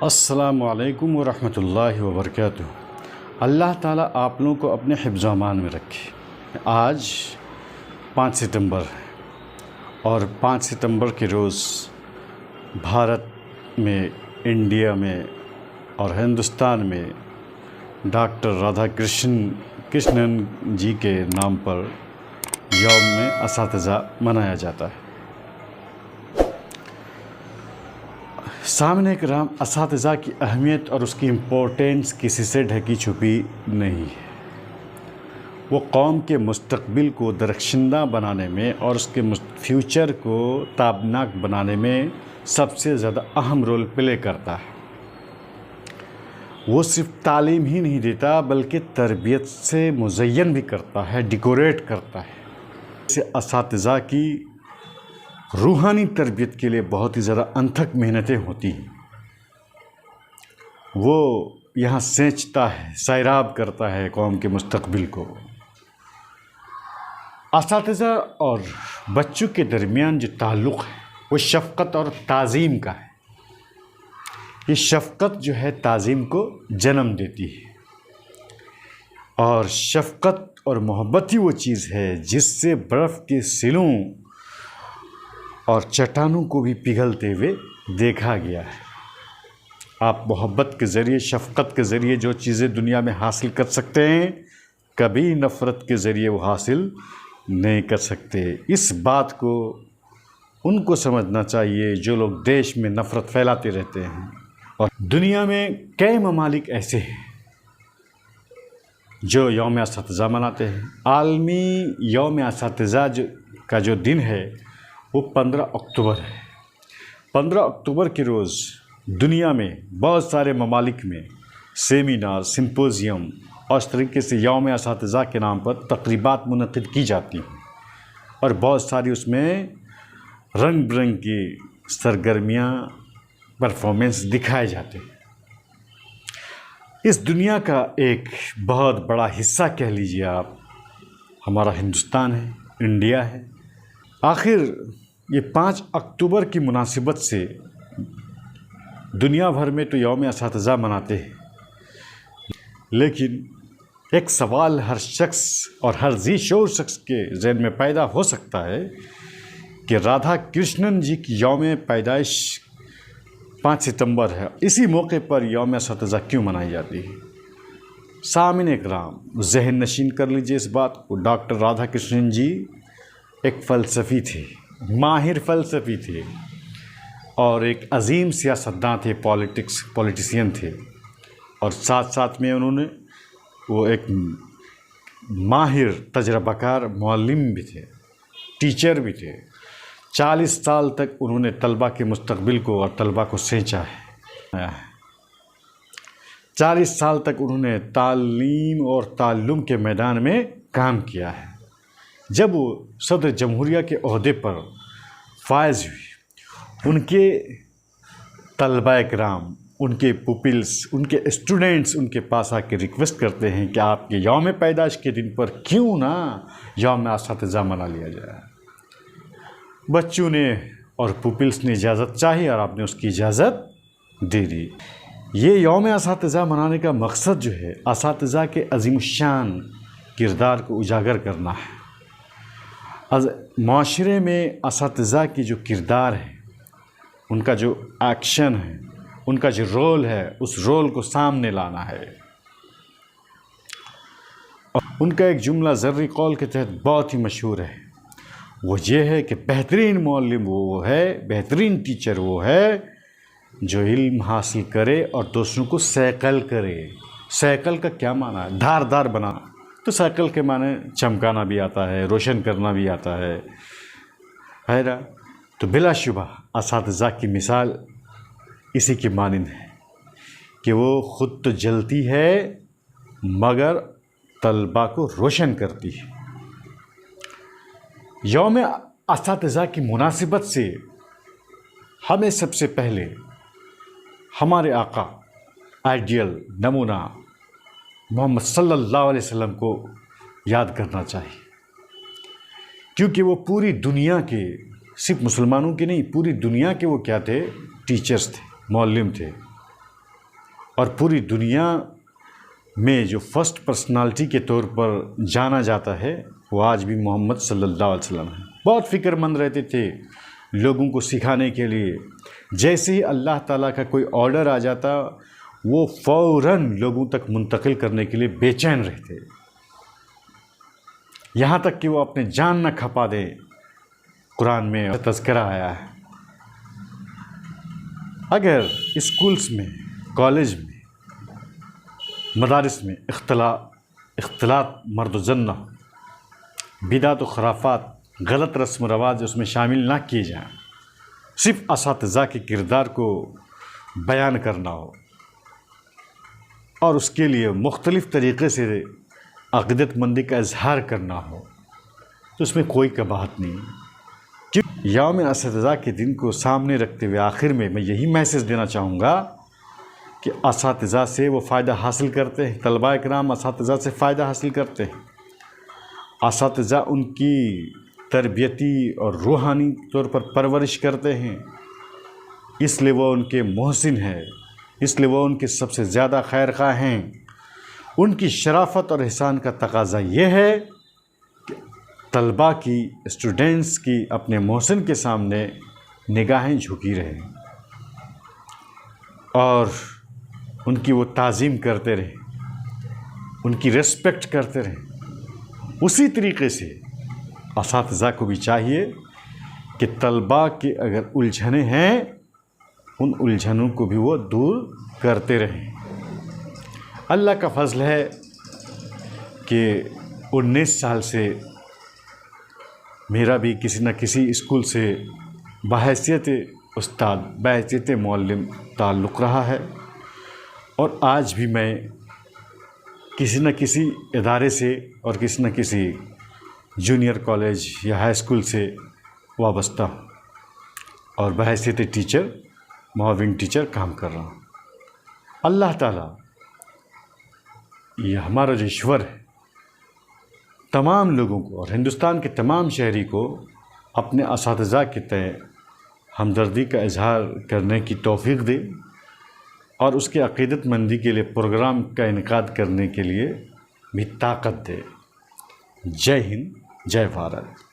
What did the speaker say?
السلام علیکم ورحمۃ اللہ وبرکاتہ۔ اللہ تعالیٰ آپ لوگوں کو اپنے حفظ و امان میں رکھے۔ آج 5 ستمبر ہے اور 5 ستمبر کے روز بھارت میں، انڈیا میں اور ہندوستان میں ڈاکٹر رادھا کرشنن جی کے نام پر یوم اساتذہ منایا جاتا ہے۔ سامعین کرام، اساتذہ کی اہمیت اور اس کی امپورٹنس کسی سے ڈھکی چھپی نہیں ہے۔ وہ قوم کے مستقبل کو درخشندہ بنانے میں اور اس کے فیوچر کو تابناک بنانے میں سب سے زیادہ اہم رول پلے کرتا ہے۔ وہ صرف تعلیم ہی نہیں دیتا بلکہ تربیت سے مزین بھی کرتا ہے، ڈیکوریٹ کرتا ہے۔ اسے اساتذہ کی روحانی تربیت کے لیے بہت ہی زیادہ انتھک محنتیں ہوتی ہیں۔ وہ یہاں سینچتا ہے، سیراب کرتا ہے قوم کے مستقبل کو۔ اساتذہ اور بچوں کے درمیان جو تعلق ہے وہ شفقت اور تعظیم کا ہے۔ یہ شفقت جو ہے تعظیم کو جنم دیتی ہے، اور شفقت اور محبت ہی وہ چیز ہے جس سے برف کے سلوں اور چٹانوں کو بھی پگھلتے ہوئے دیکھا گیا ہے۔ آپ محبت کے ذریعے، شفقت کے ذریعے جو چیزیں دنیا میں حاصل کر سکتے ہیں، کبھی نفرت کے ذریعے وہ حاصل نہیں کر سکتے۔ اس بات کو ان کو سمجھنا چاہیے جو لوگ دیش میں نفرت پھیلاتے رہتے ہیں۔ اور دنیا میں کئی ممالک ایسے ہیں جو یوم اساتذہ مناتے ہیں۔ عالمی یوم اساتذہ کا جو دن ہے وہ 15 اکتوبر ہے۔ 15 اکتوبر کے روز دنیا میں بہت سارے ممالک میں سیمینار، سمپوزیم اور اس طریقے سے یوم اساتذہ کے نام پر تقریبات منعقد کی جاتی ہیں، اور بہت ساری اس میں رنگ برنگ کی سرگرمیاں، پرفارمنس دکھائے جاتے ہیں۔ اس دنیا کا ایک بہت بڑا حصہ کہہ لیجیے آپ ہمارا ہندوستان ہے، انڈیا ہے۔ آخر یہ 5 اکتوبر کی مناسبت سے دنیا بھر میں تو یوم اساتذہ مناتے ہیں، لیکن ایک سوال ہر شخص اور ہر ذی شعور شخص کے ذہن میں پیدا ہو سکتا ہے کہ رادھا کرشنن جی کی یوم پیدائش 5 ستمبر ہے، اسی موقع پر یوم اساتذہ کیوں منائی جاتی ہے؟ سامعین اکرام، ذہن نشین کر لیجیے اس بات کو۔ ڈاکٹر رادھا کرشنن جی ایک فلسفی تھے، ماہر فلسفی تھے، اور ایک عظیم سیاستداں تھے، پولیٹیشین تھے، اور ساتھ ساتھ میں انہوں نے وہ ایک ماہر تجربہ کار معلم بھی تھے، ٹیچر بھی تھے۔ 40 سال تک انہوں نے طلبہ کے مستقبل کو اور طلبہ کو سینچا ہے۔ 40 سال تک انہوں نے تعلیم اور تعلم کے میدان میں کام کیا ہے۔ جب وہ صدر جمہوریہ کے عہدے پر فائز ہوئی، ان کے طلبہ کرام، ان کے پوپلز، ان کے اسٹوڈنٹس ان کے پاس آ کے ریکویسٹ کرتے ہیں کہ آپ کے یوم پیدائش کے دن پر کیوں نہ یوم اساتذہ منا لیا جائے۔ بچوں نے اور پوپلز نے اجازت چاہی اور آپ نے اس کی اجازت دے دی۔ یہ یوم اساتذہ منانے کا مقصد جو ہے، اساتذہ کے عظیم الشان کردار کو اجاگر کرنا ہے۔ معاشرے میں اساتذہ کی جو کردار ہے، ان کا جو ایکشن ہے، ان کا جو رول ہے، اس رول کو سامنے لانا ہے۔ ان کا ایک جملہ زرعی قول کے تحت بہت ہی مشہور ہے، وہ یہ ہے کہ بہترین معلم وہ ہے، بہترین ٹیچر وہ ہے جو علم حاصل کرے اور دوسروں کو سیکل کرے۔ سیکل کا کیا معنی ہے؟ دھار دھار بنانا۔ تو سیکل کے معنی چمکانا بھی آتا ہے، روشن کرنا بھی آتا ہے نا؟ تو بلا شبہ اساتذہ کی مثال اسی کی مانند ہے کہ وہ خود تو جلتی ہے مگر طلبہ کو روشن کرتی ہے۔ یوم اساتذہ کی مناسبت سے ہمیں سب سے پہلے ہمارے آقا، آئیڈیل نمونہ محمد صلی اللہ علیہ وسلم کو یاد کرنا چاہیے، کیونکہ وہ پوری دنیا کے، صرف مسلمانوں کے نہیں، پوری دنیا کے وہ کیا تھے؟ ٹیچرز تھے، معلم تھے۔ اور پوری دنیا میں جو فرسٹ پرسنالٹی کے طور پر جانا جاتا ہے وہ آج بھی محمد صلی اللہ علیہ وسلم ہے۔ بہت فکر مند رہتے تھے لوگوں کو سکھانے کے لیے، جیسے ہی اللہ تعالیٰ کا کوئی آرڈر آ جاتا وہ فوراً لوگوں تک منتقل کرنے کے لیے بے چین رہتے، یہاں تک کہ وہ اپنے جان نہ کھپا دے۔ قرآن میں تذکرہ آیا ہے، اگر اسکولز میں، کالج میں، مدارس میں اختلاط مرد و زن نہ ہو، بدعت و خرافات، غلط رسم و رواج اس میں شامل نہ کیے جائیں، صرف اساتذہ کے کردار کو بیان کرنا ہو اور اس کے لیے مختلف طریقے سے عقیدت مندی کا اظہار کرنا ہو تو اس میں کوئی قباحت نہیں۔ یوم اساتذہ کے دن کو سامنے رکھتے ہوئے آخر میں یہی میسیج دینا چاہوں گا کہ اساتذہ سے وہ فائدہ حاصل کرتے ہیں، طلباء کرام اساتذہ سے فائدہ حاصل کرتے ہیں، اساتذہ ان کی تربیتی اور روحانی طور پر پرورش کرتے ہیں، اس لیے وہ ان کے محسن ہیں، اس لیے وہ ان کے سب سے زیادہ خیر خواہ ہیں۔ ان کی شرافت اور احسان کا تقاضا یہ ہے کہ طلباء کی، اسٹوڈنٹس کی اپنے محسن کے سامنے نگاہیں جھکی رہیں اور ان کی وہ تعظیم کرتے رہیں، ان کی ریسپیکٹ کرتے رہیں۔ اسی طریقے سے اساتذہ کو بھی چاہیے کہ طلباء کے اگر الجھنیں ہیں ان الجھنوں کو بھی وہ دور کرتے رہیں۔ اللہ کا فضل ہے کہ 19 سال سے میرا بھی کسی نہ کسی اسکول سے بحیثیت استاد، بحیثیت معلم تعلق رہا ہے، اور آج بھی میں کسی نہ کسی ادارے سے اور کسی نہ کسی جونیئر کالج یا ہائی اسکول سے وابستہ ہوں اور بحیثیت ٹیچر، معاون ٹیچر کام کر رہا ہوں۔ اللہ تعالیٰ یہ ہمارا جو ایشور ہے تمام لوگوں کو اور ہندوستان کے تمام شہری کو اپنے اساتذہ کے تئیں ہمدردی کا اظہار کرنے کی توفیق دے اور اس کے عقیدت مندی کے لیے پروگرام کا انعقاد کرنے کے لیے بھی طاقت دے۔ جے ہند، جے بھارت۔